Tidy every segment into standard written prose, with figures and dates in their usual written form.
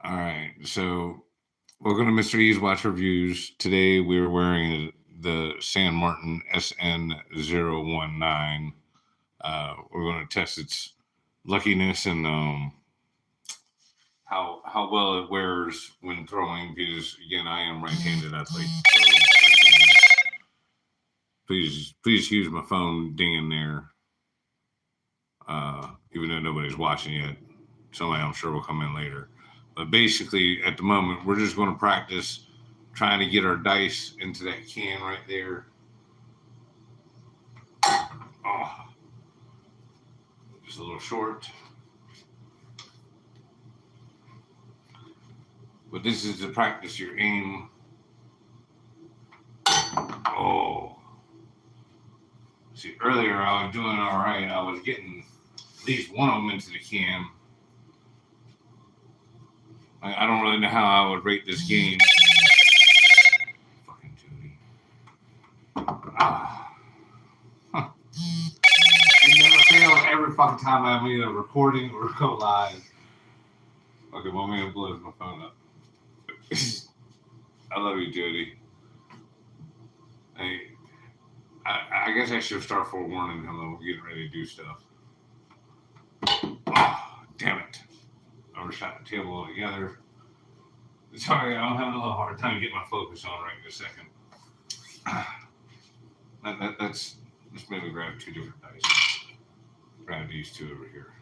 All right. So, welcome to Mr. E's Watch Reviews. Today we're wearing the San Martin SN019. We're going to test its luckiness and how well it wears when throwing. Because again, I am right-handed. I play right-handed. Please use my phone dinging there. Even though nobody's watching yet, somebody I'm sure will come in later. But basically, at the moment, we're just going to practice trying to get our dice into that can right there. Oh, just a little short. But this is to practice your aim. Oh. See, earlier I was doing all right. I was getting at least one of them into the can. I don't really know how I would rate this game. Fucking Judy. Huh. It never fails every fucking time I'm either recording or go live. Okay, well, I'm gonna blow my phone up. I love you, Jody. Hey, I guess I should start forewarning him that we're getting ready to do stuff. Oh, damn it. I overshot the table altogether. Sorry, I'm having a little hard time getting my focus on right in a second. Let's maybe grab two different dice. Grab these two over here.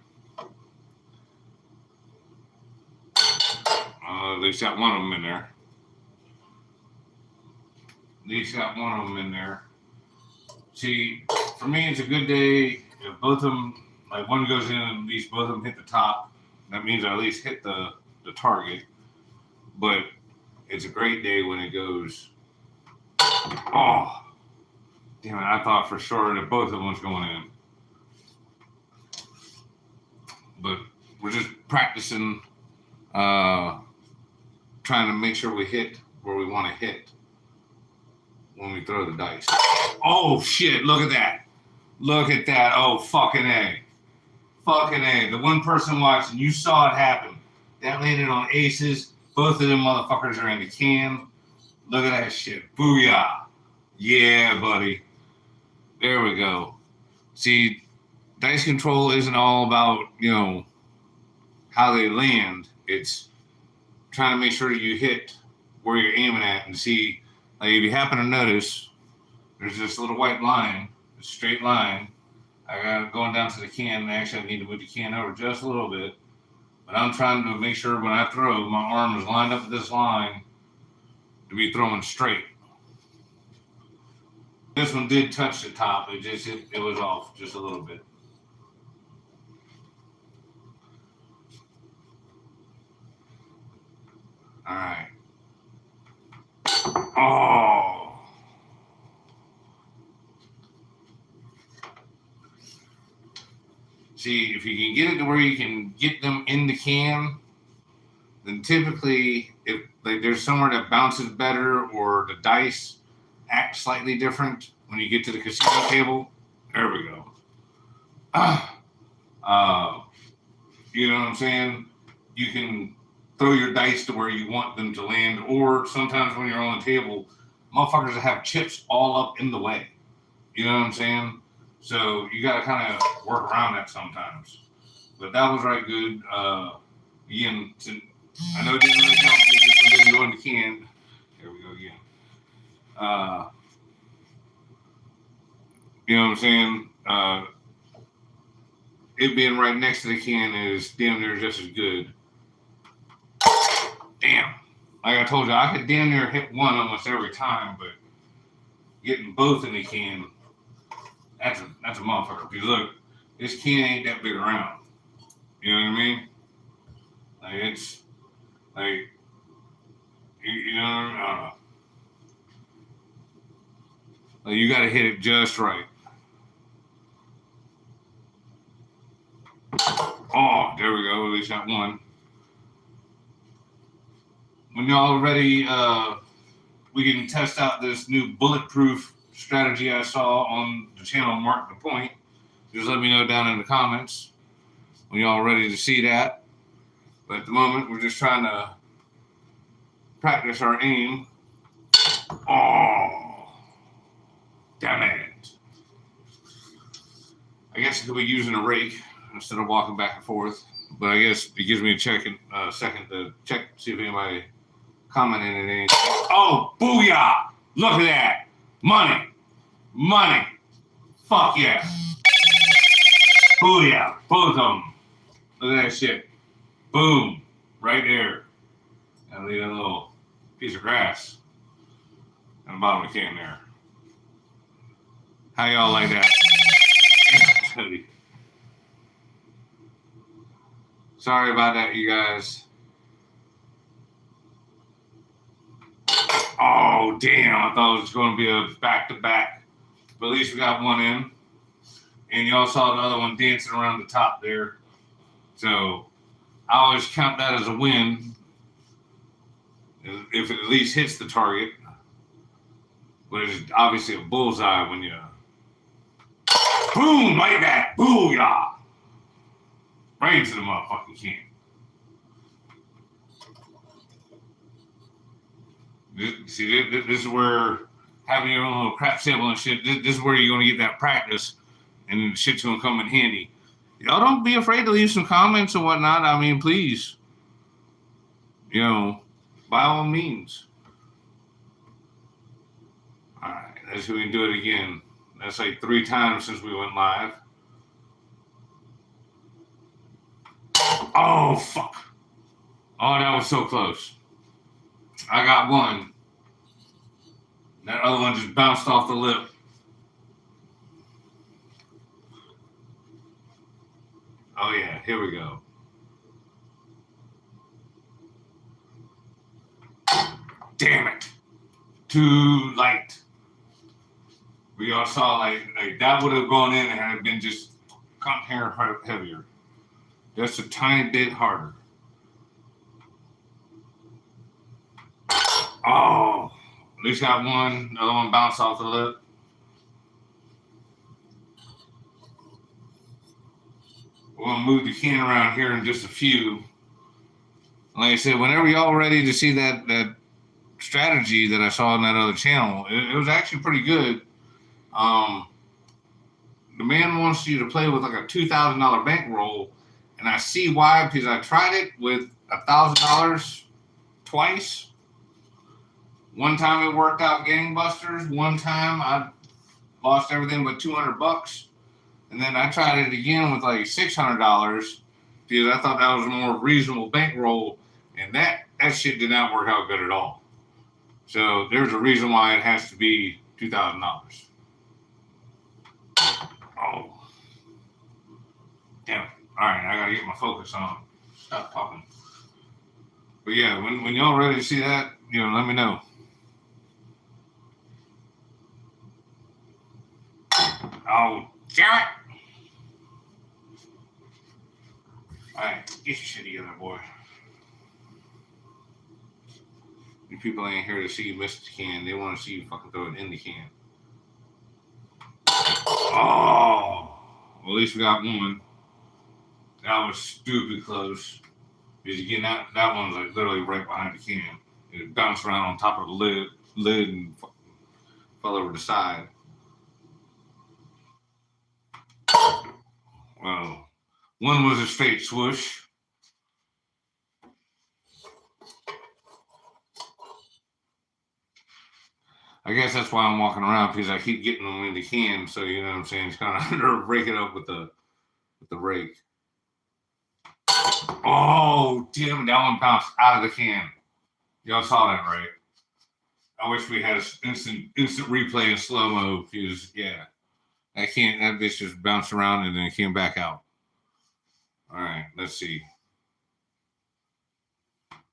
At least got one of them in there. See, for me, it's a good day. If both of them, like one goes in, at least both of them hit the top. That means I at least hit the target. But it's a great day when it goes. Oh, damn it! I thought for sure that both of them was going in. But we're just practicing, trying to make sure we hit where we want to hit when we throw the dice. Oh shit, look at that. Oh, fucking A. The one person watching, you saw it happen. That landed on aces. Both of them motherfuckers are in the can. Look at that shit. Booyah. Yeah, buddy. There we go. See, dice control isn't all about, how they land. It's trying to make sure you hit where you're aiming at and see. Like if you happen to notice, there's this little white line, a straight line. I got it going down to the can, and actually I need to move the can over just a little bit. But I'm trying to make sure when I throw, my arm is lined up with this line to be throwing straight. This one did touch the top. It was off just a little bit. All right. Oh. See, if you can get it to where you can get them in the can, then typically, if like there's somewhere that bounces better or the dice act slightly different when you get to the casino table, there we go. You know what I'm saying? You can throw your dice to where you want them to land, or sometimes when you're on the table, motherfuckers have chips all up in the way. You know what I'm saying? So you got to kind of work around that sometimes. But that was right good. Again, I know it didn't really count. This one didn't go in the can. There we go again. You know what I'm saying? It being right next to the can is damn near just as good. Damn. Like I told you, I could damn near hit one almost every time, but getting both in the can, that's a motherfucker. Because look, this can ain't that big around. You know what I mean? Like it's like you know, I don't know. Like you got to hit it just right. Oh, there we go. At least got one. When y'all ready, we can test out this new Bulletproof strategy I saw on the channel Mark the Point. Just let me know down in the comments when y'all ready to see that. But at the moment, we're just trying to practice our aim. Oh, damn it. I guess I could be using a rake instead of walking back and forth. But I guess it gives me a second to check, see if anybody commented on anything. Oh, booyah! Look at that. Money. Money. Fuck yeah. Booyah. Both of them. Look at that shit. Boom. Right there. And leave a little piece of grass in the bottom of the can there. How y'all like that? Sorry about that, you guys. Oh, damn. I thought it was going to be a back-to-back. But at least we got one in. And y'all saw the other one dancing around the top there. So I always count that as a win. If it at least hits the target. But it's obviously a bullseye when you... Boom! Like that. Booyah! Right into the motherfucking can. This is where having your own little crap sample and shit, this is where you're going to get that practice and shit's going to come in handy. Y'all don't be afraid to leave some comments and whatnot. I mean, please. You know, by all means. All right, let's see if we can do it again. That's like 3 times since we went live. Oh, fuck. Oh, that was so close. I got one. That other one just bounced off the lip. Oh, yeah. Here we go. Damn it. Too light. We all saw like that would have gone in and had it been just cotton hair heavier. Just a tiny bit harder. Oh, at least got one. The other one bounced off the lip. We're going to move the can around here in just a few. Like I said, whenever y'all ready to see that strategy that I saw on that other channel, it was actually pretty good. The man wants you to play with like a $2,000 bankroll, and I see why, because I tried it with $1,000 twice. One time it worked out gangbusters. One time I lost everything but $200. And then I tried it again with like $600 because I thought that was a more reasonable bankroll, and that shit did not work out good at all. So there's a reason why it has to be $2,000. Oh. Damn it. All right, I gotta get my focus on. Stop talking. But yeah, when y'all ready to see that, you know, let me know. Oh, damn it. All right, get your shit together, boy. You people ain't here to see you miss the can. They want to see you fucking throw it in the can. Oh, well, at least we got one. That was stupid close. Because again, that one's like literally right behind the can. It bounced around on top of the lid and fell over the side. Well, one was a straight swoosh. I guess that's why I'm walking around, because I keep getting them in the can. So you know what I'm saying? It's kind of rake it up with the rake. Oh, damn! That one bounced out of the can. Y'all saw that, right? I wish we had an instant replay in slow mo. Because yeah, that bitch just bounced around and then it came back out. All right, let's see.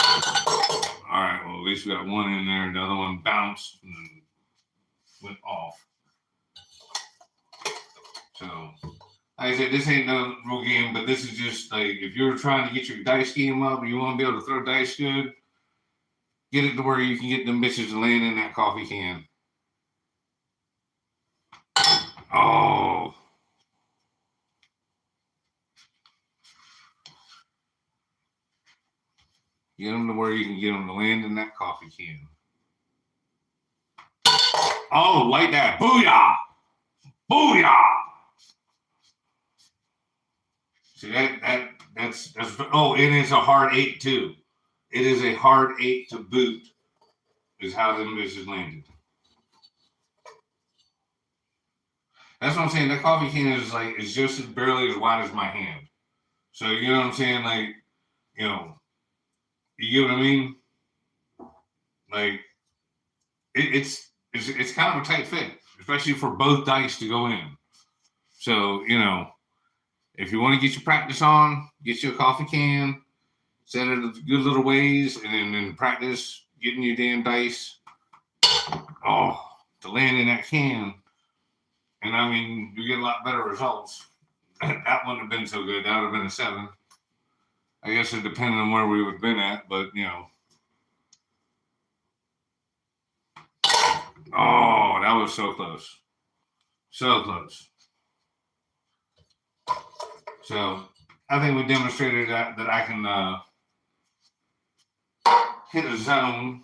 All right, well, at least we got one in there. The other one bounced and then went off. So, like I said, this ain't no real game, but this is just like if you're trying to get your dice game up and you want to be able to throw dice good, get it to where you can get them bitches laying in that coffee can. Oh. Get them to where you can get them to land in that coffee can. Oh, like that. Booyah! Booyah! See, that's oh, and it's a hard 8 too. It is a hard 8 to boot, is how them bitches landed. That's what I'm saying. That coffee can is like, it's just as barely as wide as my hand. So, you know what I'm saying? Like, you know, you get what I mean? Like, it's kind of a tight fit, especially for both dice to go in. So, you know, if you want to get your practice on, get you a coffee can, set it a good little ways, and then practice getting your damn dice. Oh, to land in that can. And I mean, you get a lot better results. That wouldn't have been so good. That would have been a 7. I guess it depended on where we would have been at, but you know. Oh, that was so close. So close. So I think we demonstrated that I can hit a zone.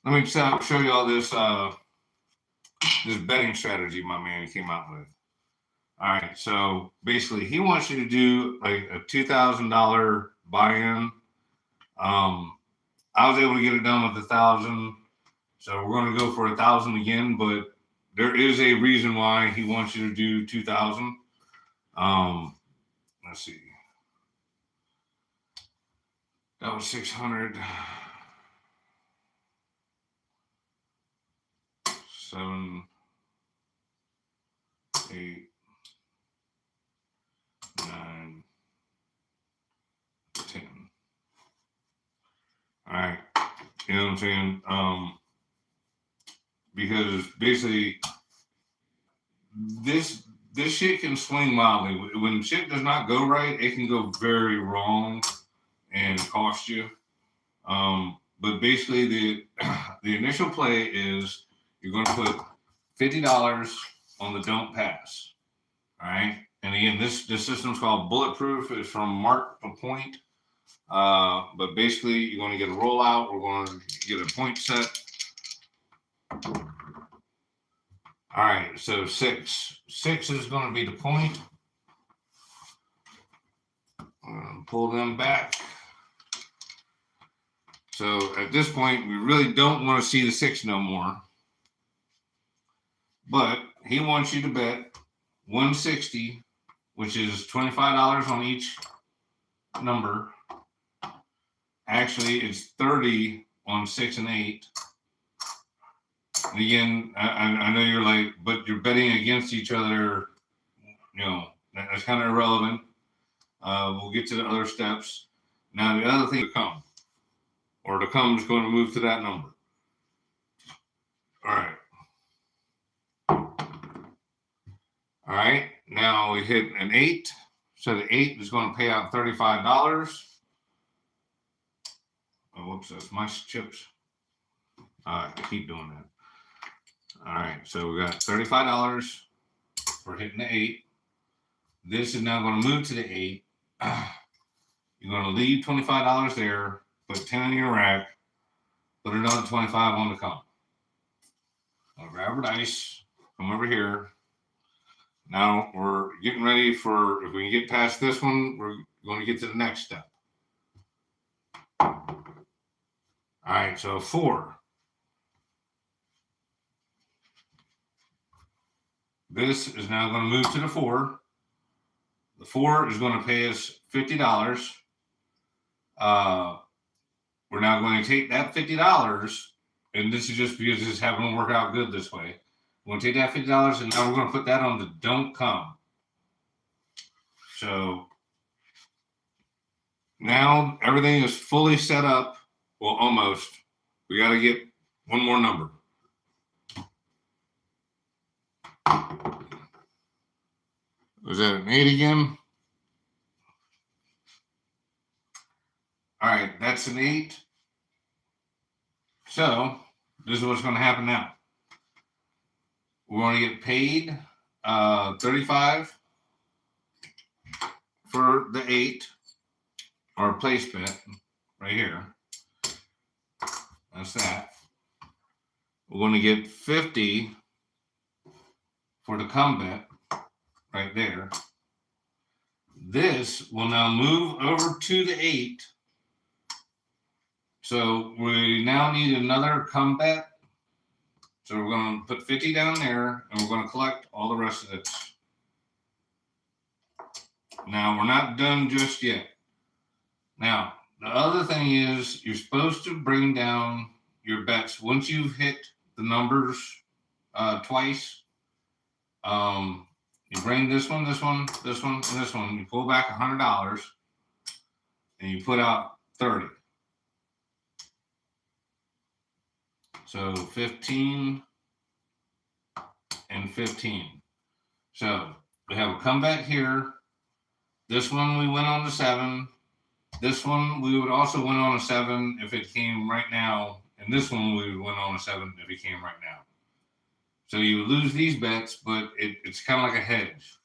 Let me show you all this this betting strategy my man came out with. All right, so basically he wants you to do like a $2,000 buy-in. I was able to get it done with 1,000, so we're going to go for 1,000 again. But there is a reason why he wants you to do 2,000. Let's see. That was 600. 7, 8, 9, 10. All right. You know what I'm saying? Because basically this shit can swing wildly. When shit does not go right, it can go very wrong and cost you. But basically the initial play is you're going to put $50 on the don't pass. All right. And again, this system's called Bulletproof. It's from Mark Point. But basically, you're going to get a rollout. We're going to get a point set. All right. So 6. 6 is going to be the point. Pull them back. So at this point, we really don't want to see the 6 no more. But he wants you to bet 160, which is $25 on each number. Actually, it's 30 on 6 and 8. And again, I know you're like, but you're betting against each other. You know, that's kind of irrelevant. We'll get to the other steps. Now, the other thing to come, or to come is going to move to that number. All right. All right. Now we hit an 8. So the 8 is going to pay out $35. Oh, whoops, that's my chips. All right, keep doing that. All right, so we got $35 for hitting the 8. This is now going to move to the 8. You're going to leave $25 there, put 10 in your rack, put another 25 on the come. Now grab our dice, come over here. Now we're getting ready for, if we can get past this one, we're going to get to the next step. All right, so 4. This is now going to move to the 4. The 4 is going to pay us $50. We're now going to take that $50, and this is just because it's having to work out good this way. We're going to take that $50, and now we're going to put that on the don't come. So now everything is fully set up. Well, almost. We got to get one more number. Was that an 8 again? All right, that's an 8. So this is what's going to happen now. We're going to get paid $35 for the 8, our place bet. right here. That's that. We're going to get 50 for the come bet right there. This will now move over to the 8. So we now need another come bet. So we're going to put 50 down there, and we're going to collect all the rest of it. Now, we're not done just yet. Now, the other thing is you're supposed to bring down your bets once you've hit the numbers twice. You bring this one, this one, this one, and this one. You pull back $100, and you put out 30. So 15 and 15. So we have a comeback here. This one we went on to 7. This one we would also win on a 7 if it came right now. And this one we would win on a 7 if it came right now. So you lose these bets, but it's kind of like a hedge.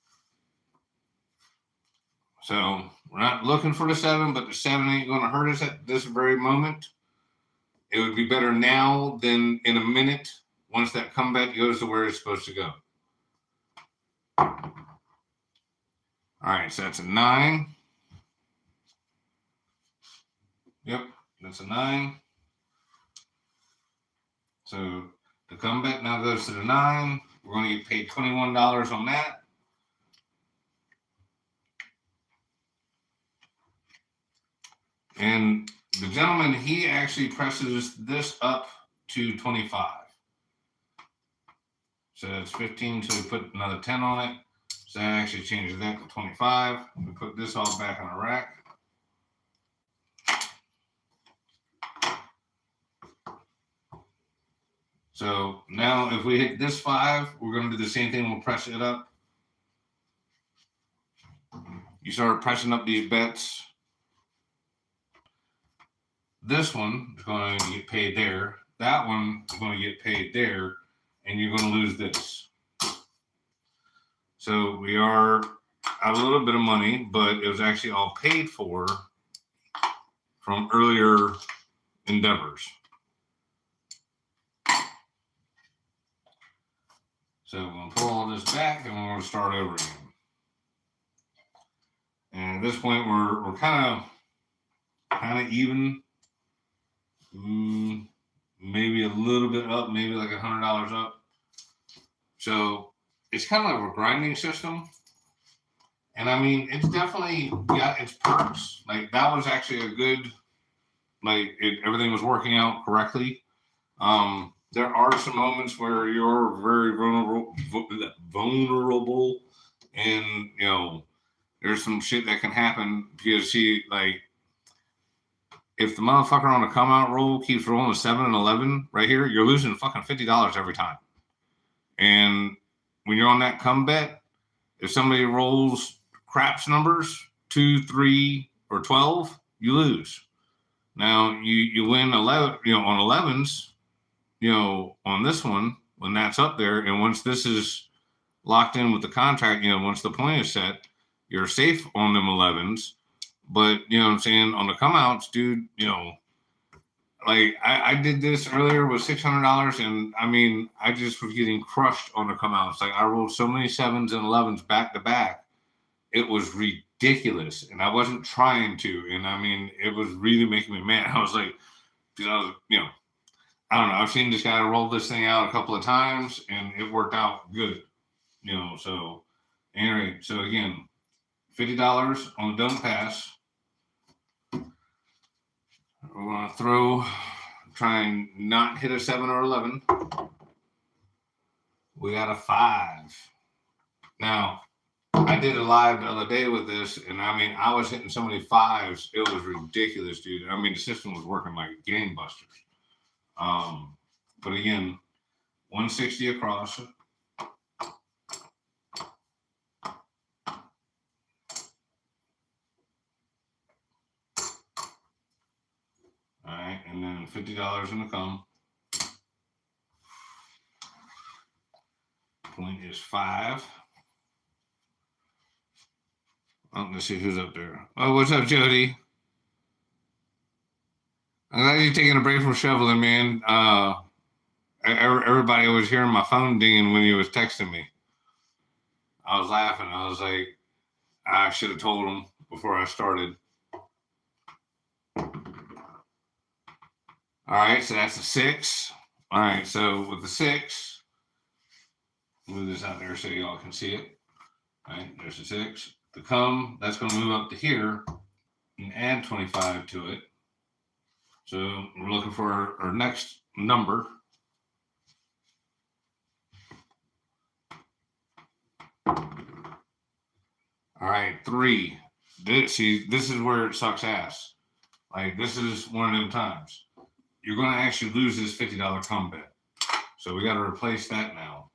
So we're not looking for the 7, but the 7 ain't going to hurt us at this very moment. It would be better now than in a minute once that comeback goes to where it's supposed to go. All right, so that's a 9. Yep, that's a 9. So the comeback now goes to the 9. We're going to get paid $21 on that. And the gentleman, he actually presses this up to 25. So that's 15, so we put another 10 on it. So that actually changes that to 25. We put this all back on the rack. So now if we hit this 5, we're going to do the same thing. We'll press it up. You start pressing up these bets. This one is going to get paid there. That one is going to get paid there. And you're going to lose this. So we are out a little bit of money, but it was actually all paid for from earlier endeavors. So we're going to pull all this back and we're going to start over again. And at this point, we're kind of even. Maybe a little bit up, maybe like $100 up. So it's kind of like a grinding system. And I mean, it's definitely got its perks. Like that was actually a good, everything was working out correctly. There are some moments where you're very vulnerable, and you know, there's some shit that can happen because if the motherfucker on the come out roll keeps rolling a 7 and 11 right here, you're losing fucking $50 every time. And when you're on that come bet, if somebody rolls craps numbers 2, 3, or 12, you lose. Now you win 11, on 11s, on this one when that's up there, and once this is locked in with the contract, once the point is set, you're safe on them 11s. But you know what I'm saying, on the come outs, dude, I did this earlier with $600, and I mean, I just was getting crushed on the come outs. Like I rolled so many 7s and 11s back to back, it was ridiculous, and I wasn't trying to, and I mean, it was really making me mad. I was like, because I was, I don't know. I've seen this guy roll this thing out a couple of times, and it worked out good, So anyway, so again, $50 on the don't pass. We're going to try and not hit a 7 or 11. We got a 5. Now, I did a live the other day with this, and I mean, I was hitting so many 5s. It was ridiculous, dude. I mean, the system was working like gangbusters. But again, 160 across. All right, and then $50 in the come. Point is 5. Oh, let's see who's up there. Oh, what's up, Jody? I'm glad you're taking a break from shoveling, man. Everybody was hearing my phone dinging when you was texting me. I was laughing. I was like, I should have told him before I started. All right, so that's a 6. All right, so with the 6, move this out there so y'all can see it. All right, there's the 6. The come, that's going to move up to here and add 25 to it. So we're looking for our next number. All right, 3. See, this is where it sucks ass. Like, this is one of them times. You're going to actually lose this $50 come bet. So we got to replace that now.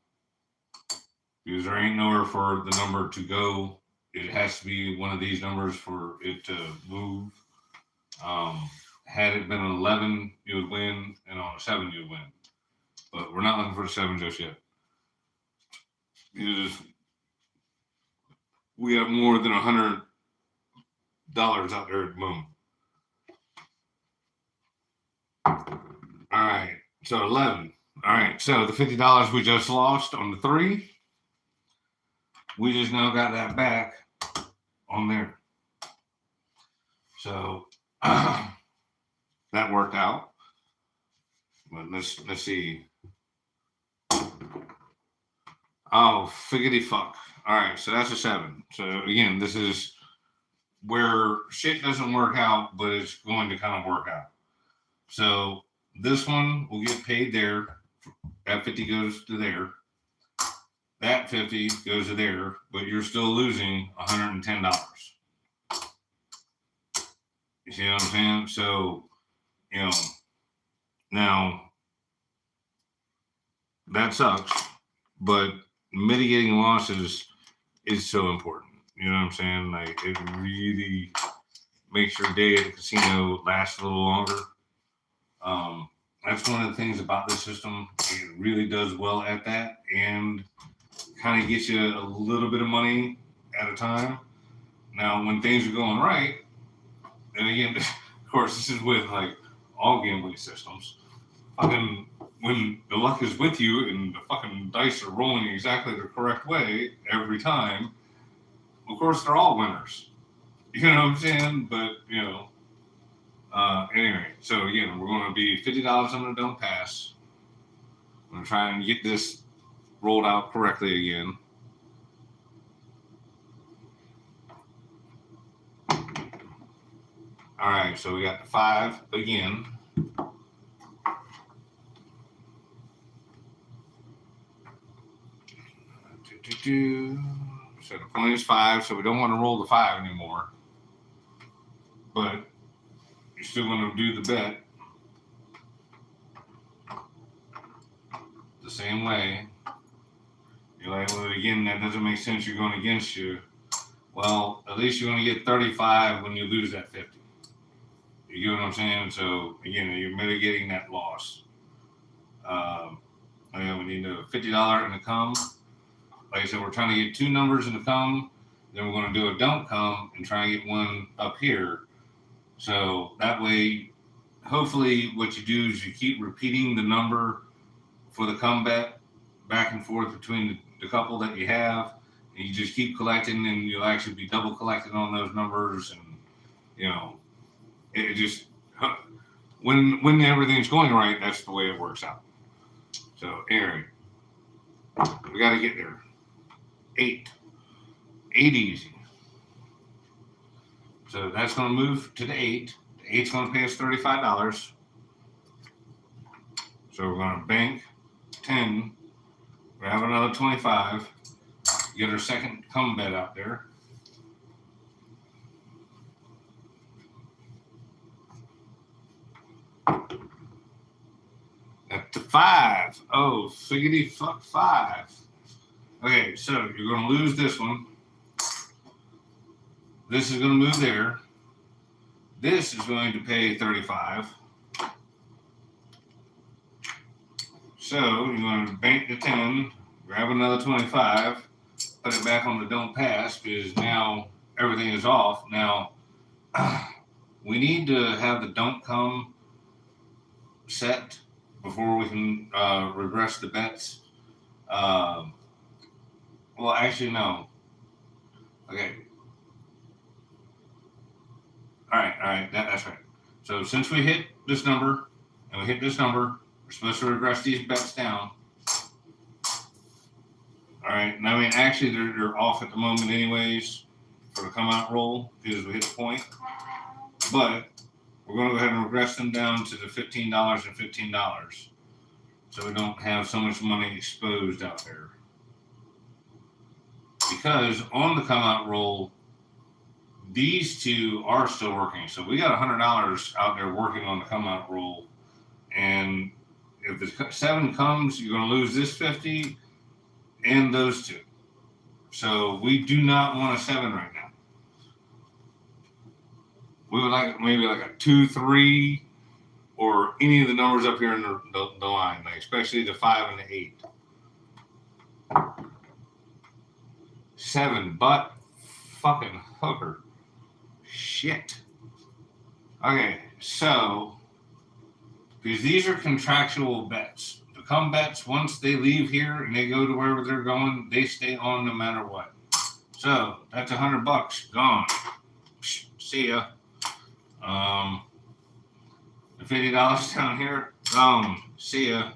Because there ain't nowhere for the number to go. It has to be one of these numbers for it to move. Had it been an 11, you would win, and on a 7, you would win. But we're not looking for the 7 just yet. Because we have more than $100 out there at the moment. All right, so 11. All right, so the $50 we just lost on the 3, we just now got that back on there. So that worked out. But let's see. Oh, figgity fuck. All right, so that's a 7. So again, this is where shit doesn't work out, but it's going to kind of work out. So this one will get paid there. That 50 goes to there. That 50 goes to there, but you're still losing $110. You see what I'm saying? So, you know, now that sucks, but mitigating losses is so important. You know what I'm saying? Like, it really makes your day at the casino last a little longer. That's one of the things about this system. It really does well at that and kind of gets you a little bit of money at a time. Now, when things are going right, and again, of course, this is with like all gambling systems. Fucking when the luck is with you and the fucking dice are rolling exactly the correct way every time, of course, they're all winners. You know what I'm saying? But, you know, anyway, so again, we're going to be $50 on the don't pass. I'm going to try and get this rolled out correctly again. All right, so we got the 5 again. So the point is 5, so we don't want to roll the 5 anymore. But you're still going to do the bet the same way. You're like, well, again, that doesn't make sense. You're going against you. Well, at least you're going to get 35 when you lose that 50. You get what I'm saying? So, again, you're mitigating that loss. We need a $50 in the come. Like I said, we're trying to get 2 numbers in the come. Then we're going to do a don't come and try and get one up here. So that way, hopefully what you do is you keep repeating the number for the come bet back and forth between the couple that you have. And you just keep collecting and you'll actually be double collecting on those numbers. And, you know, it just, when everything's going right, that's the way it works out. So, anyway, we got to get there. 8 easy. So that's going to move to the 8. The 8's going to pay us $35. So we're going to bank 10, grab another 25, get our second come bet out there. At the 5. Oh, figgity fuck 5. Okay, so you're going to lose this one. This is going to move there. This is going to pay 35. So you're going to bank the 10, grab another 25, put it back on the don't pass because now everything is off. Now, we need to have the don't come set before we can regress the bets. Well, actually, no. Okay. All right. That's right. So since we hit this number and we hit this number, we're supposed to regress these bets down. All right. And I mean, actually, they're off at the moment, anyways, for the come out roll because we hit the point. But we're going to go ahead and regress them down to the $15 and $15, so we don't have so much money exposed out there. Because on the come out roll, these two are still working. So we got $100 out there working on the come out roll. And if the 7 comes, you're going to lose this 50 and those two. So we do not want a 7 right now. We would like maybe like a 2, 3, or any of the numbers up here in the line, like especially the 5 and the 8. 7, but fucking hooker. Shit. Okay, so because these are contractual bets. The come bets, once they leave here and they go to wherever they're going, they stay on no matter what. So that's $100 gone. See ya. The $50 down here, see ya.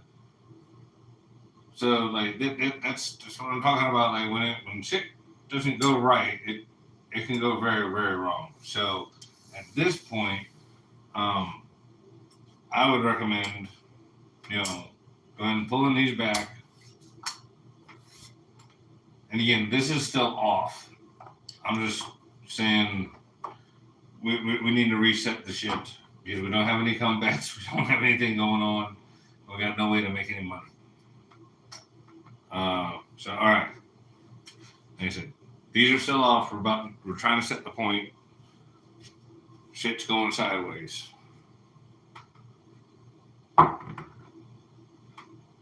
So like that's what I'm talking about. Like when shit doesn't go right, it can go very, very wrong. So at this point, I would recommend, go ahead and pulling these back. And again, this is still off. I'm just saying we need to reset the shit because we don't have any comebacks. We don't have anything going on. We got no way to make any money. So all right, like I said, these are still off. We're trying to set the point. Shit's going sideways.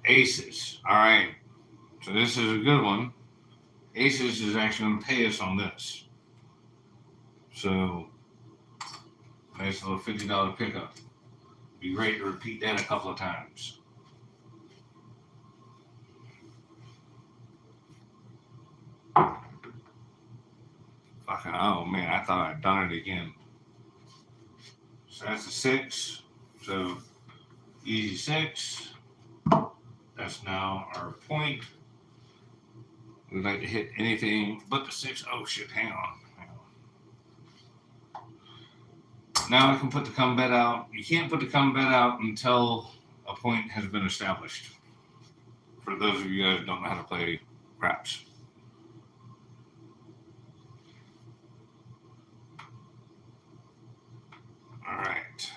Aces. All right. So this is a good one. Aces is actually going to pay us on this. So nice little $50 pickup. Be great to repeat that a couple of times. Fucking, oh man, I thought I'd done it again. So that's a 6. So easy 6. That's now our point. We'd like to hit anything but the 6. Oh shit, hang on. Now I can put the come bet out. You can't put the come bet out until a point has been established. For those of you guys who don't know how to play craps. All right.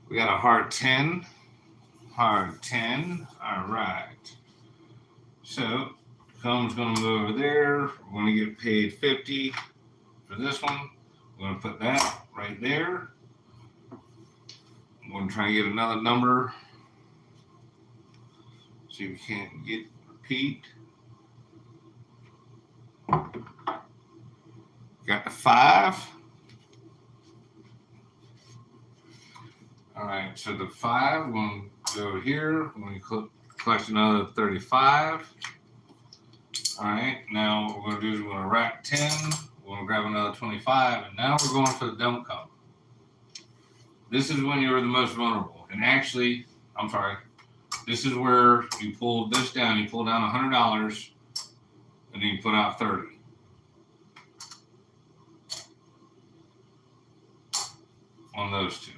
We got a hard 10. Hard 10. All right. So, come's going to go over there. We're going to get paid 50 for this one. We're going to put that right there. I'm going to try and get another number. See if we can't get repeat. Got the 5. All right, so the 5, we're going to go here. We're going to collect another 35. All right, now what we're going to do is we're going to rack 10. We're going to grab another 25, and now we're going for the don't come. This is when you're the most vulnerable. And actually, I'm sorry, this is where you pull this down. You pull down $100, and then you put out 30. On those two.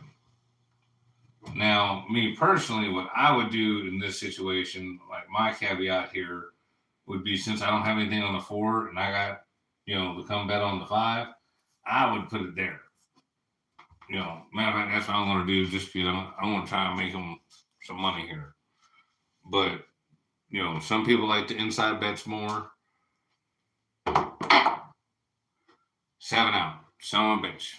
Now, me personally, what I would do in this situation, like my caveat here, would be since I don't have anything on the 4 and I got, the come bet on the 5, I would put it there. Matter of fact, that's what I'm going to do just because I want to try and make them some money here. But, some people like the inside bets more. 7 out. Son of a bitch.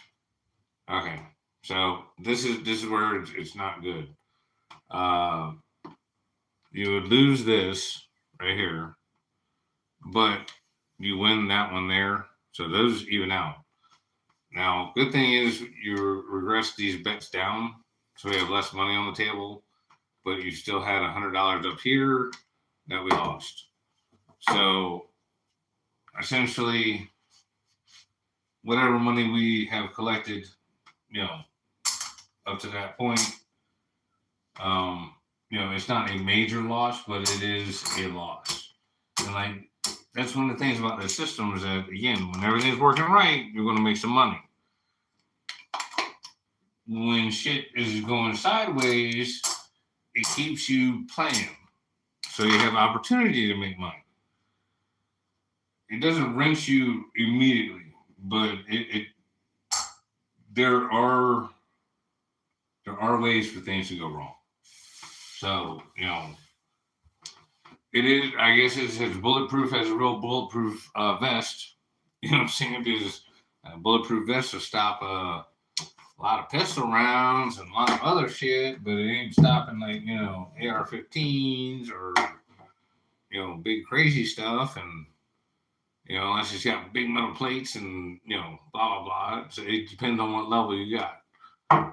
Okay. So this is where it's not good. You would lose this right here, but you win that one there. So those even out. Now, good thing is you regress these bets down, so we have less money on the table, but you still had $100 up here that we lost. So essentially, whatever money we have collected, up to that point, it's not a major loss, but it is a loss. And like that's one of the things about the system is that again, when everything's working right, you're going to make some money. When shit is going sideways, it keeps you playing, so you have opportunity to make money. It doesn't rinse you immediately, but there are ways for things to go wrong. So it is. I guess it says bulletproof has a real bulletproof vest. You know what I'm saying? Because bulletproof vests will stop a lot of pistol rounds and a lot of other shit, but it ain't stopping like AR-15s or big crazy stuff, and unless it's got big metal plates and blah blah blah. So it depends on what level you got. All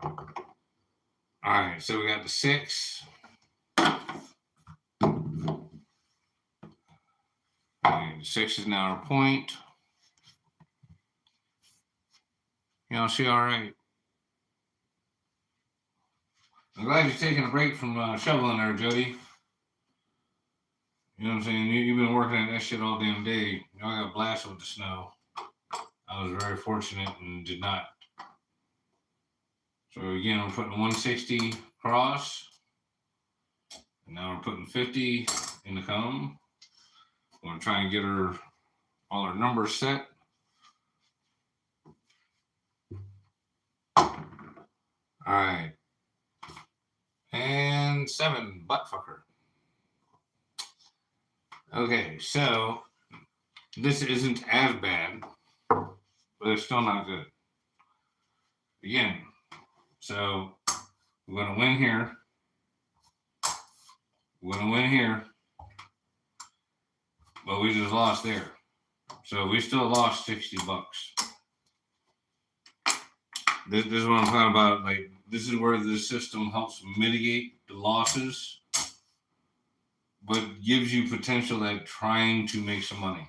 right, so we got the 6. And 6 is now our point. She all right. I'm glad you're taking a break from shoveling there, Jody. You know what I'm saying? You've been working at that shit all damn day. I got blasted with the snow. I was very fortunate and did not. So again, we're putting 160 across. And now we're putting 50 in the column. We're going to try and get all our numbers set. All right. And 7, buttfucker. Okay, so this isn't as bad, but it's still not good. Again, so we're going to win here. We're going to win here. But we just lost there. So we still lost $60. This is what I'm talking about. Like, this is where the system helps mitigate the losses, but gives you potential at trying to make some money.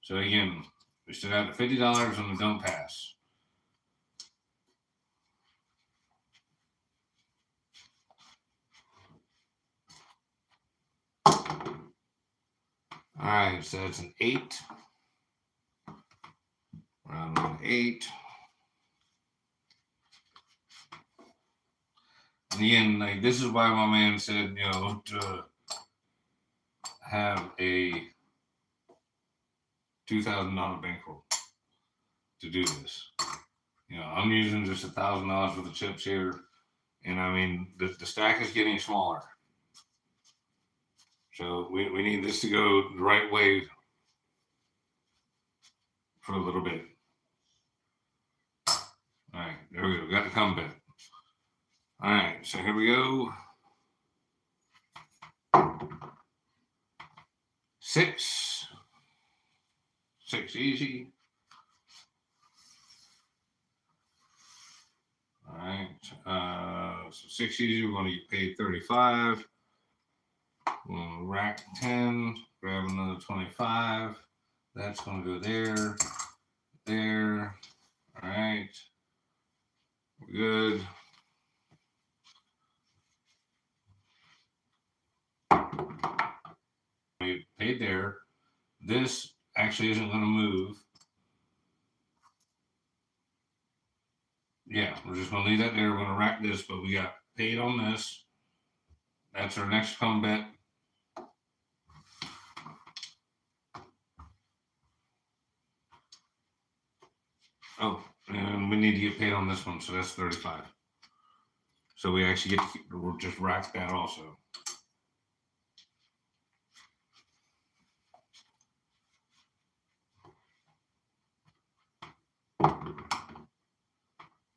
So again, we still got $50 on the don't pass. All right, so that's an 8. Round 1, 8. And again, like this is why my man said, to have a $2,000 bankroll to do this. I'm using just $1,000 worth of chips here, and I mean the stack is getting smaller. So we need this to go the right way for a little bit. All right, there we go. Got the comeback. All right, so here we go. 6. 6 easy. All right, so 6 easy. We're going to get paid 35. We're going to rack 10. Grab another 25. That's going to go there. There. All right. We're good. We paid there. This actually isn't going to move. Yeah, we're just going to leave that there. We're going to rack this, but we got paid on this. That's our next come bet. Oh, and we need to get paid on this one, so that's 35. So we actually get to we'll just rack that also.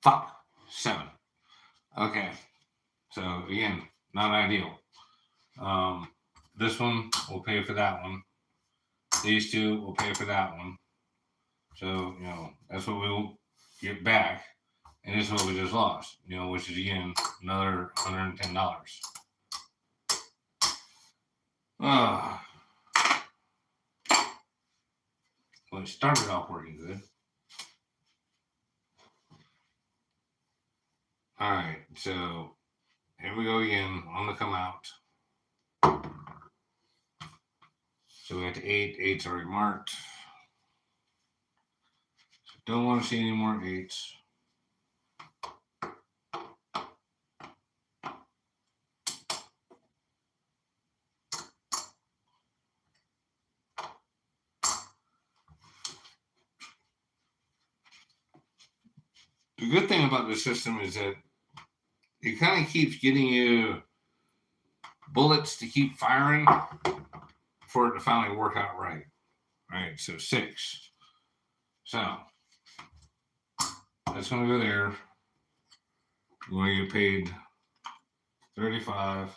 Fuck. 7. Okay. So again, not ideal. This one will pay for that one. These two will pay for that one. So, that's what we will get back. And this is what we just lost, which is again another $110. Well, it started off working good. All right, so here we go again on the come out. So we got the 8. 8's already marked. So don't want to see any more 8s. The good thing about this system is that it kind of keeps getting you bullets to keep firing for it to finally work out right. Right, so 6. So that's going to go there. We're going to get paid $35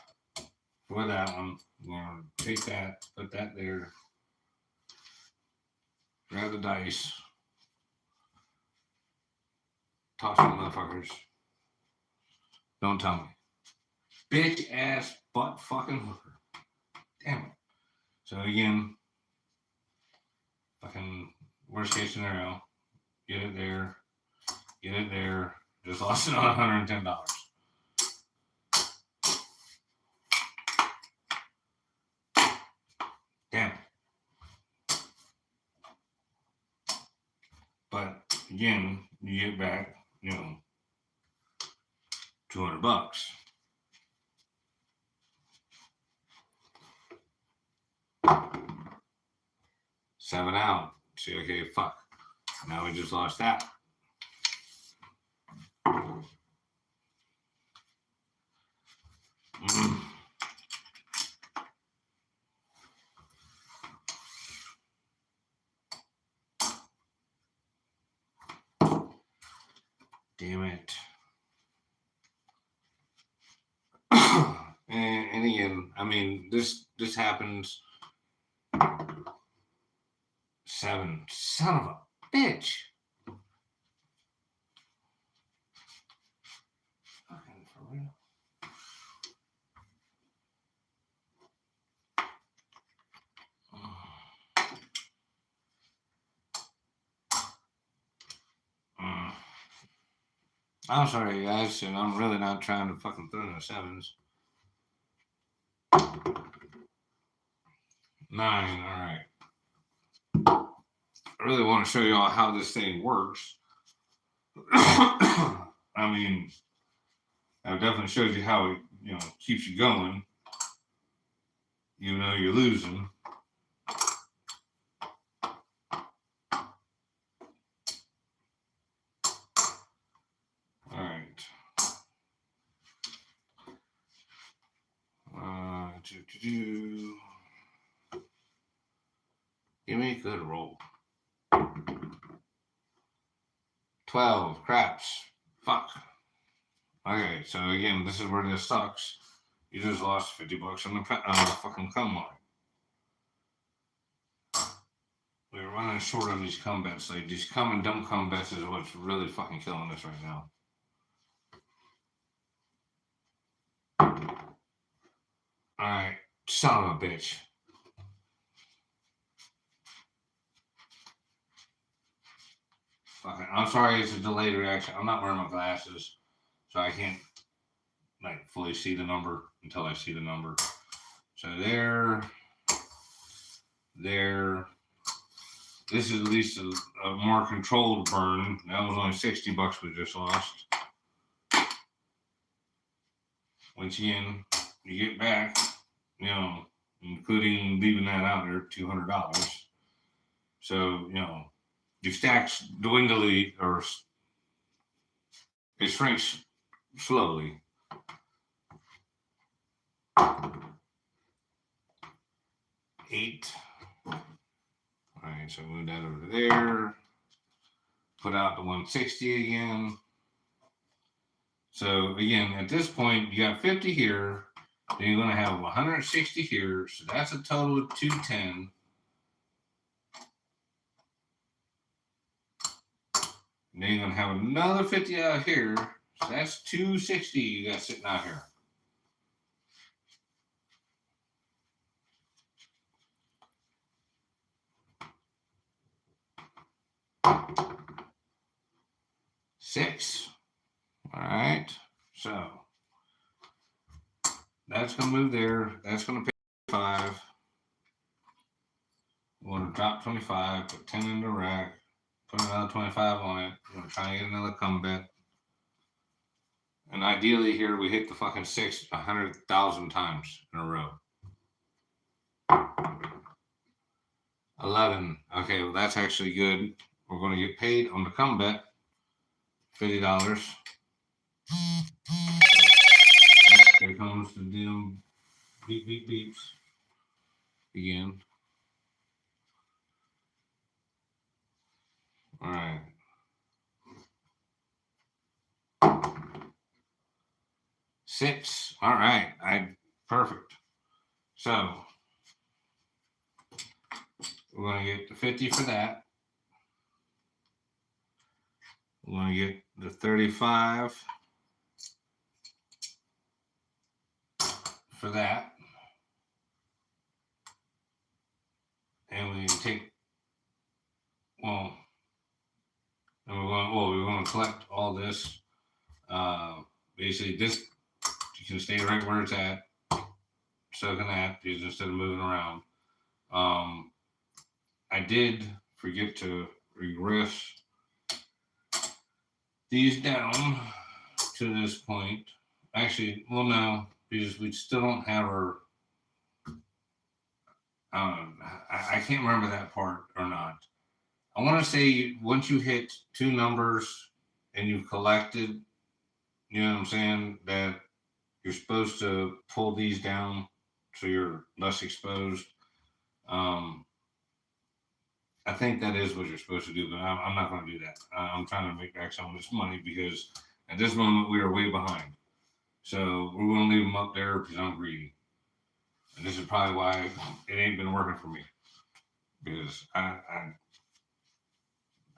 for that one. We're going to take that, put that there, grab the dice, toss them motherfuckers. Don't tell me. Bitch ass butt fucking hooker. Damn it. So again, fucking worst case scenario, get it there, just lost another $110. Damn it. But again, you get back, $200. 7 out. See, okay, fuck. Now we just lost that. Damn it. and again, I mean, this happens. 7. Son of a bitch. Fucking for real. I'm sorry, guys, and I'm really not trying to fucking throw no 7s. 9, all right. I really want to show you all how this thing works. I mean, I've definitely showed you how it, keeps you going, even though you're losing. All right. Give me a good roll. 12. Craps. Fuck. Okay, so again, this is where this sucks. You just lost $50 on the fucking cum line. We're running short on these cum bets. Like, these cum and dumb cum bets is what's really fucking killing us right now. Alright, son of a bitch. Fucking, I'm sorry, it's a delayed reaction. I'm not wearing my glasses, so I can't fully see the number until I see the number. So there. This is at least a more controlled burn. That was only $60 we just lost. Once again, you get back, including leaving that out there, $200. So, your stacks dwindle or it shrinks slowly. 8. All right, so move that over there. Put out the 160 again. So again, at this point, you got 50 here. Then you're going to have 160 here. So that's a total of 210. And then you're gonna have another 50 out here. So that's 260 you got sitting out here. Six. All right. So that's gonna move there. That's gonna pay 5. We're gonna drop 25, put 10 in the rack, put another 25 on it. We're gonna try and get another comeback. And ideally here we hit the fucking 6 100,000 times in a row. 11. Okay, well that's actually good. We're gonna get paid on the comeback $50. Here comes the dim beep beep beeps again. All right. Six. All right. Perfect. So we're gonna get the 50 for that. We're gonna get the 35 for that. And we take and we're gonna collect all this. Basically this you can stay right where it's at. Soaking that instead of moving around. I did forget to regress these down to this point. Actually, well, no, because we still don't have our. I can't remember that part or not. I want to say once you hit 2 numbers and you've collected, you know what I'm saying, that you're supposed to pull these down so you're less exposed. I think that is what you're supposed to do, but I'm not going to do that. I'm trying to make back some of this money because at this moment we are way behind. So we're going to leave them up there because I'm greedy. And this is probably why it ain't been working for me. Because I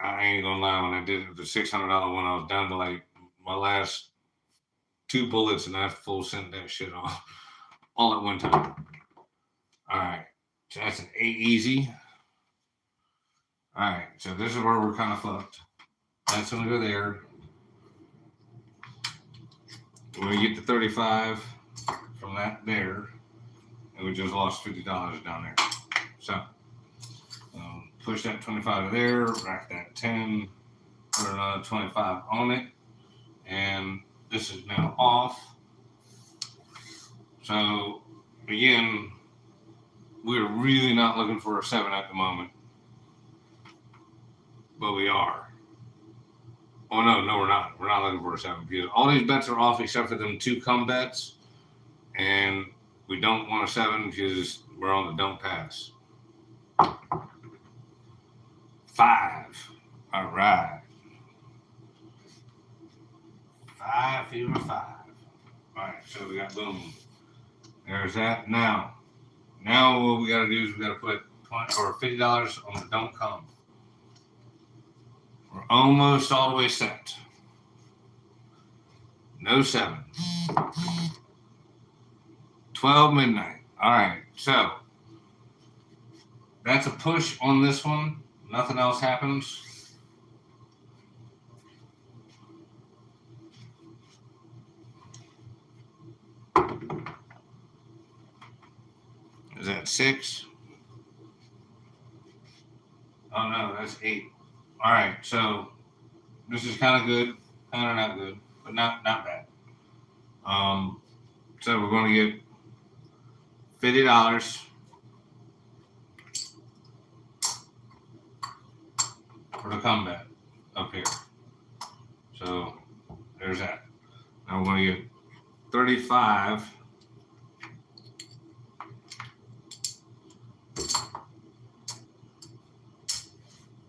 ain't going to lie, when I did the $600 one, I was down to like my last 2 bullets and I full sent that shit off all at one time. All right. So that's an 8 easy. All right. So this is where we're kind of fucked. That's going to go there. We're going to get the 35 from that there. And we just lost $50 down there. So push that 25 there, rack that 10, put another 25 on it. And this is now off. So again, we're really not looking for a 7 at the moment. But we are. Oh, no, we're not. We're not looking for a 7 because all these bets are off except for them 2 come bets. And we don't want a 7 because we're on the don't pass. 5. All right. 5 fever 5. All right, so we got boom. There's that. Now what we got to do is we got to put $50 on the don't come. We're almost all the way set. No 7. 12 midnight. All right, so that's a push on this one. Nothing else happens. Is that 6? Oh no, that's 8. All right, so this is kind of good, kind of not good, but not bad. So we're going to get $50 for the comeback up here. So there's that. Now we're going to get 35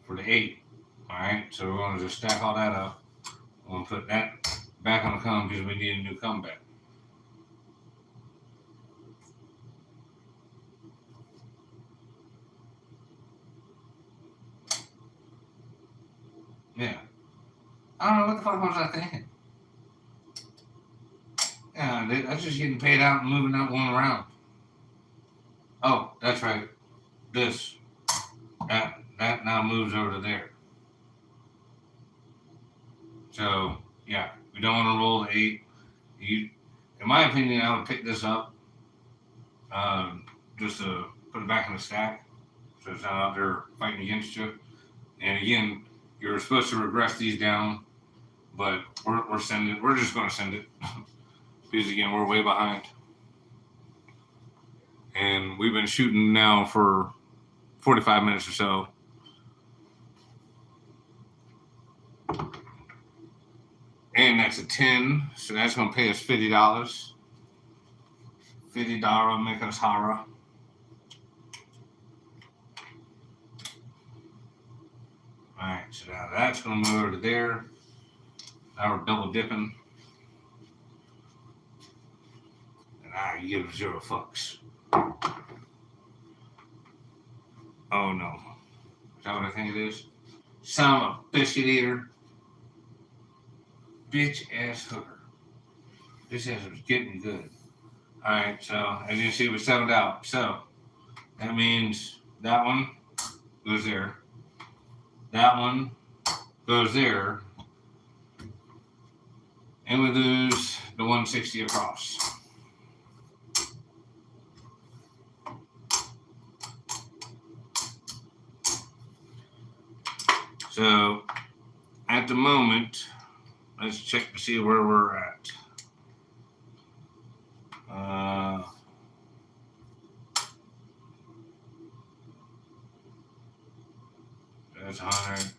for the 8. All right, so we're going to just stack all that up. We're going to put that back on the come because we need a new comeback. Yeah. I don't know what the fuck was I thinking. Yeah, that's just getting paid out and moving that one around. Oh, that's right. This, that now moves over to there. So yeah, we don't want to roll the 8. You, in my opinion, I would pick this up, just to put it back in the stack, so it's not out there fighting against you. And again, you're supposed to regress these down, but we're sending. We're just going to send it because again, we're way behind, and we've been shooting now for 45 minutes or so. And that's a 10, so that's going to pay us $50. $50 make us hara. Alright, so now that's going to move over to there. Now we're double dipping. And I give 0 fucks. Oh no. Is that what I think it is? Son of a biscuit eater. Bitch ass hooker. This ass was getting good. Alright, so as you see, we settled out. So that means that one goes there. That one goes there. And we lose the 160 across. So at the moment, let's check to see where we're at. That's 100.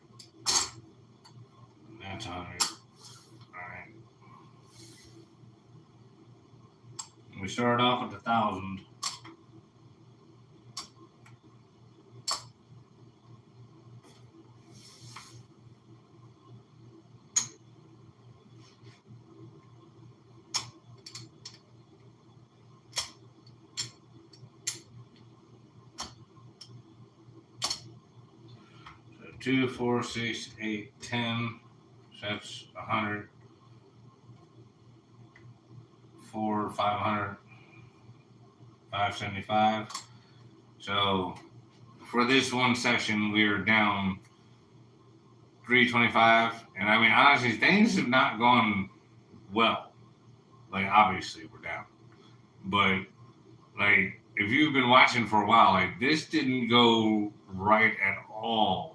That's 100. All right. We started off with 1,000. So 2, 4, 6, 8, 10. So that's 100. 4, 500. 575. So for this one session, we're down 325. And I mean, honestly, things have not gone well. Like, obviously, we're down. But, like, if you've been watching for a while, like, this didn't go right at all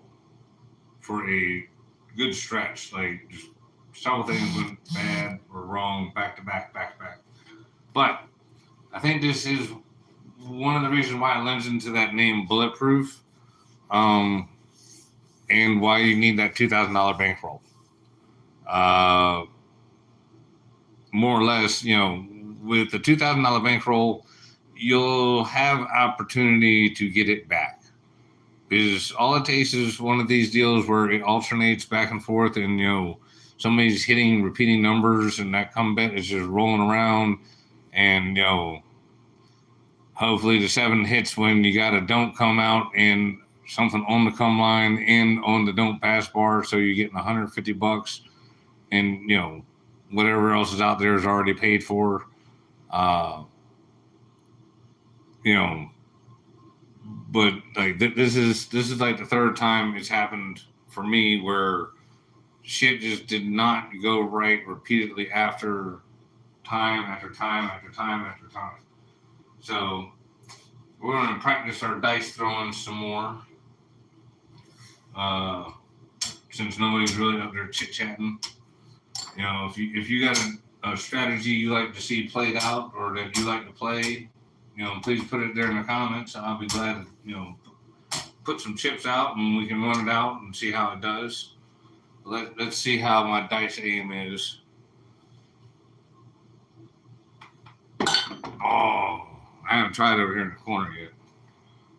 for a good stretch. Like, just several things went bad or wrong back to back. But I think this is one of the reasons why it lends into that name Bulletproof, and why you need that $2,000 bankroll. More or less, you know, with the $2,000 bankroll, you'll have opportunity to get it back. Because all it takes is one of these deals where it alternates back and forth, and you know somebody's hitting repeating numbers, and that come bet is just rolling around, and you know hopefully the 7 hits when you got a don't come out and something on the come line and on the don't pass bar, so you're getting $150, and you know whatever else is out there is already paid for. You know. But like this is like the third time it's happened for me where shit just did not go right repeatedly after time after time. So we're gonna practice our dice throwing some more. Since nobody's really up there chit chatting. You know, if you got a strategy you like to see played out or that you like to play, you know, please put it there in the comments. I'll be glad to, you know, put some chips out and we can run it out and see how it does. Let's see how my dice aim is. Oh, I haven't tried over here in the corner yet.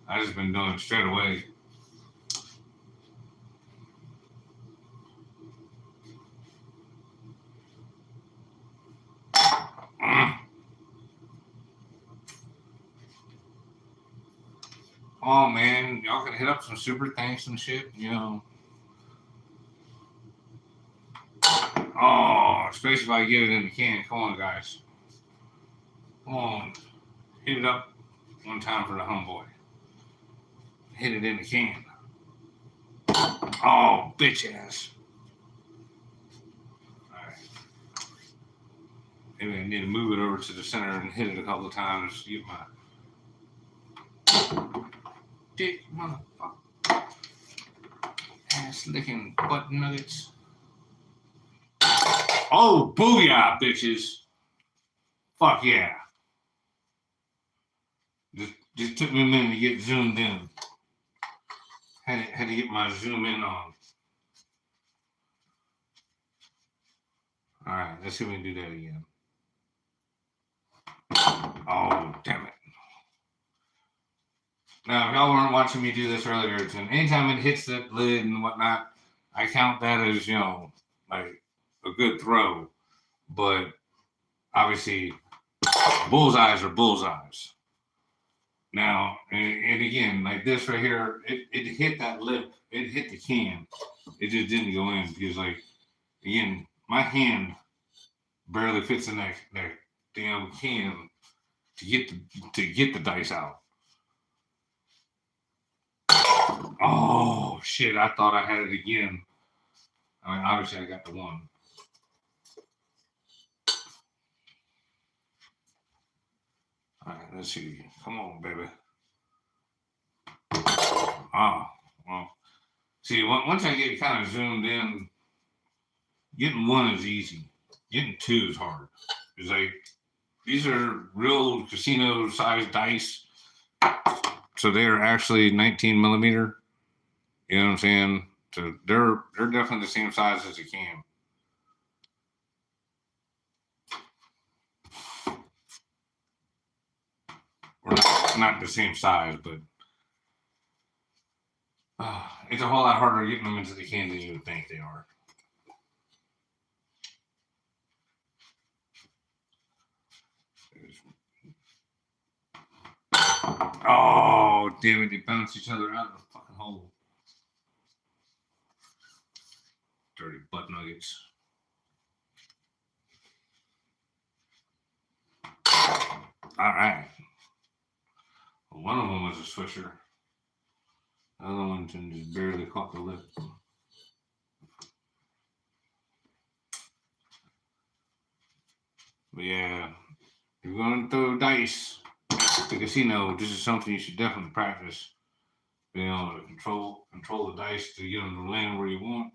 I just been doing it straight away. Oh man, y'all can hit up some super thanks and shit, you know. Oh, especially if I get it in the can. Come on, guys. Come on. Hit it up one time for the homeboy. Hit it in the can. Oh, bitch ass. Alright. Maybe I need to move it over to the center and hit it a couple of times to get my dick motherfucker ass licking butt nuggets. Oh, booyah, bitches. Fuck yeah. Just took me a minute to get zoomed in. Had to get my zoom in on. Alright, let's see if we can do that again. Oh, damn it. Now, if y'all weren't watching me do this earlier, anytime it hits that lid and whatnot, I count that as, like a good throw. But obviously, bullseyes are bullseyes. Now, and again, like this right here, it hit that lip. It hit the can. It just didn't go in because, like, again, my hand barely fits in that damn can to get the dice out. Oh shit! I thought I had it again. I mean, obviously I got the one. All right, let's see. Come on, baby. Ah, well. See, once I get kind of zoomed in, getting one is easy. Getting two is hard. It's like these are real casino-sized dice, so they are actually 19 millimeter. You know what I'm saying? So they're definitely the same size as a can. Or not the same size, but it's a whole lot harder getting them into the can than you would think they are. Oh, damn it. They bounce each other out of the fucking hole. Dirty butt nuggets. All right. Well, one of them was a swisher. The other one just barely caught the lip. But yeah, if you're going to throw dice at the casino, this is something you should definitely practice. Being able to control the dice to get them to land where you want.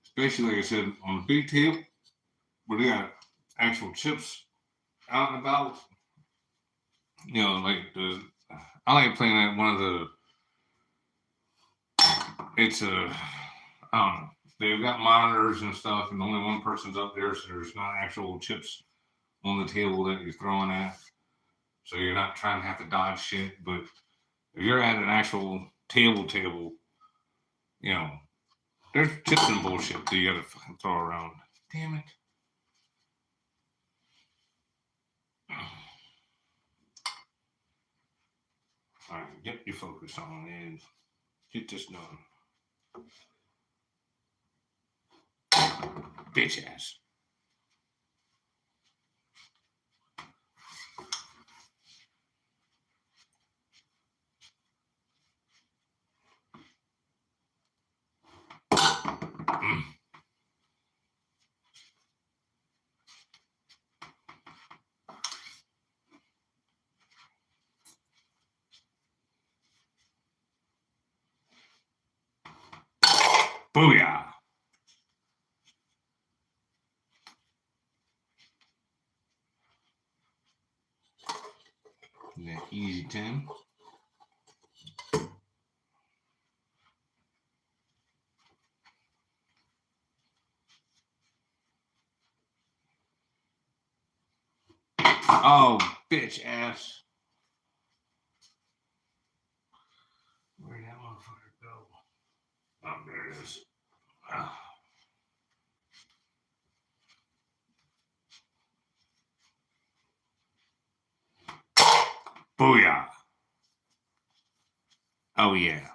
Especially, like I said, on the big table, where they got actual chips out and about. Like I like playing at one of the. It's I don't know. They've got monitors and stuff, and only one person's up there, so there's not actual chips on the table that you're throwing at. So you're not trying to have to dodge shit. But if you're at an actual table, there's chips and bullshit that you gotta fucking throw around. Damn it. Alright, get your focus on and get this done. Bitch ass. Booyah. That easy 10. Oh, bitch ass. Where'd that motherfucker go? Oh, there it is. Oh. Booyah. Oh, yeah.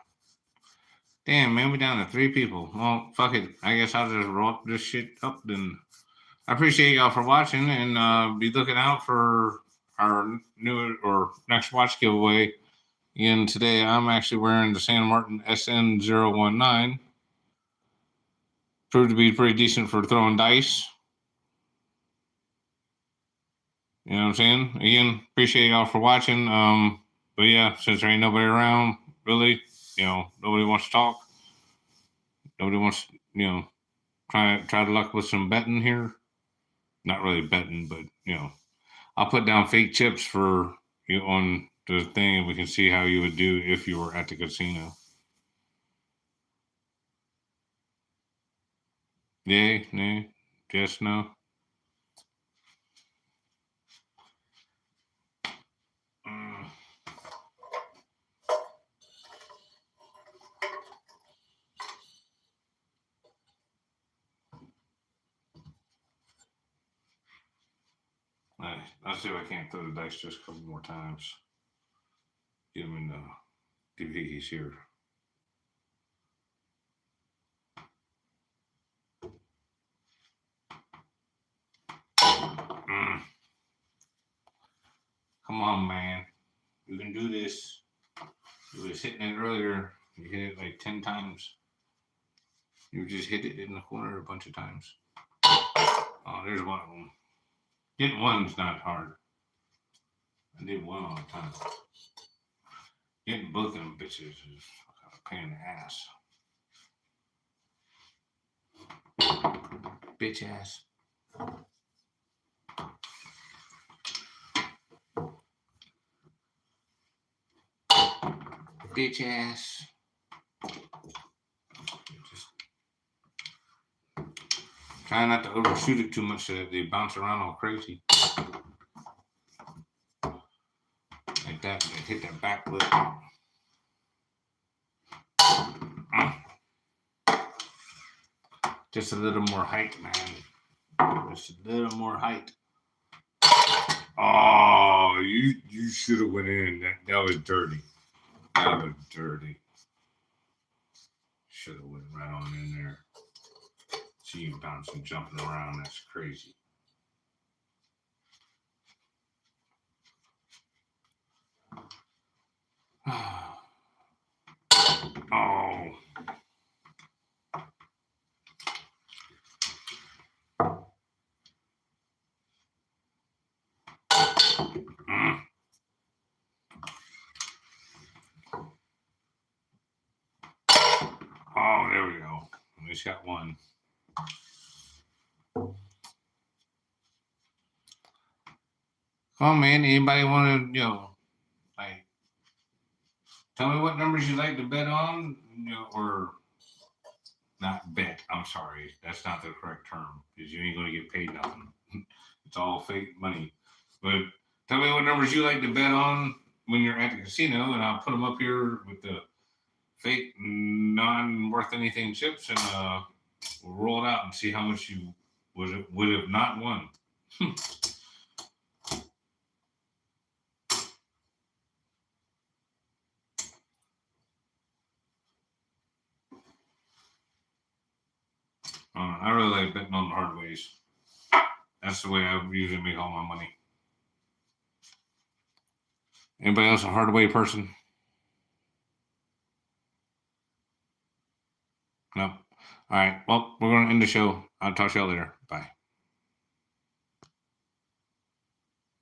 Damn, man, we down to 3 people. Well, fuck it. I guess I'll just roll this shit up then. I appreciate y'all for watching, and be looking out for our new or next watch giveaway. Again, today I'm actually wearing the San Martin SN019. Proved to be pretty decent for throwing dice. You know what I'm saying? Again, appreciate y'all for watching. But yeah, since there ain't nobody around, really, nobody wants to talk. Nobody wants, try to luck with some betting here. Not really betting, but I'll put down fake chips for you on the thing, and we can see how you would do if you were at the casino. Yay, nay, yes, no. Let's see if I can't throw the dice just a couple more times. Get them in the DVDs here. Come on, man. You can do this. You was hitting it earlier. You hit it like 10 times. You just hit it in the corner a bunch of times. Oh, there's one of them. Getting one's not hard. I did one all the time. Getting both of them bitches is a pain in the ass. Bitch ass. Bitch ass. Just try not to overshoot it too much so that they bounce around all crazy. Like that, and hit that back lip. Just a little more height, man. Just a little more height. Oh, you should have went in. That was dirty. That was dirty. Should have went right on in there. See you bouncing, jumping around. That's crazy. Oh. Oh, there we go. At least got one. Come on, man. Anybody want to, like, tell me what numbers you like to bet on, or not bet. I'm sorry. That's not the correct term because you ain't going to get paid nothing. It's all fake money. But tell me what numbers you like to bet on when you're at the casino, and I'll put them up here with the fake, non-worth anything chips, and we'll roll it out and see how much you would have not won. I really like betting on the hard ways. That's the way I usually make all my money. Anybody else a hard way person? No. All right. Well, we're going to end the show. I'll talk to y'all later. Bye.